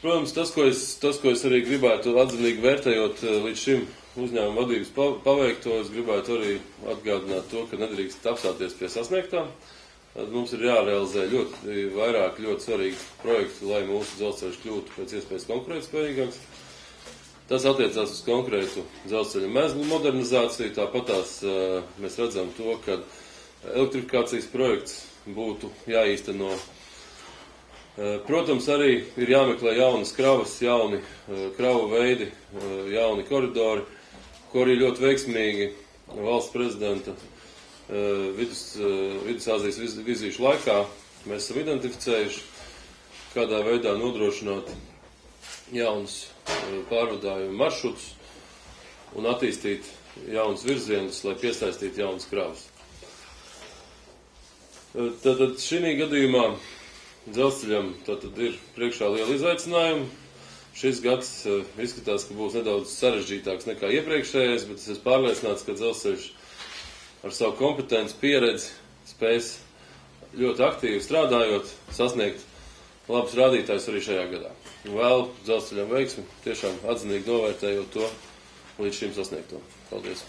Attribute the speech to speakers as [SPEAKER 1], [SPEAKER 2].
[SPEAKER 1] Protams, tas, ko es arī gribētu atzinīgi vērtējot līdz šim uzņēmuma vadības paveikto, es gribētu arī atgādināt to, ka nedrīkst apstāties pie sasniegtām. Mums ir jārealizē vairāk ļoti svarīgi projekti, lai mūsu dzelzceļš kļūtu pēc iespējas konkurētspējīgāks. Tas attiecās uz konkrētu dzelzceļa mezglu modernizāciju, tāpatās mēs redzam to, ka elektrifikācijas projekts būtu jāīsteno. Protams, arī ir jāmeklē jaunas kravas, jauni kravu veidi, jauni koridori, ko arī ļoti veiksmīgi valsts prezidenta Vidusāzijas vizīšu laikā mēs esam identificējuši, kādā veidā nodrošināt jaunus pārvadājumu maršrutus un attīstīt jaunus virzienus, lai piesaistītu jaunas kravas. Tātad šī gadījumā dzelzceļam ir priekšā liela izaicinājuma. Šis gads izskatās, ka būs nedaudz sarežģītāks nekā iepriekšējais, bet es esmu pārliecināts, ka dzelzceļš ar savu kompetenci, pieredzi spēs ļoti aktīvi strādājot, sasniegt labus rādītājus arī šajā gadā. Vēl dzelzceļam veiksmi, tiešām atzinīgi novērtējot to līdz šim sasniegto. Paldies!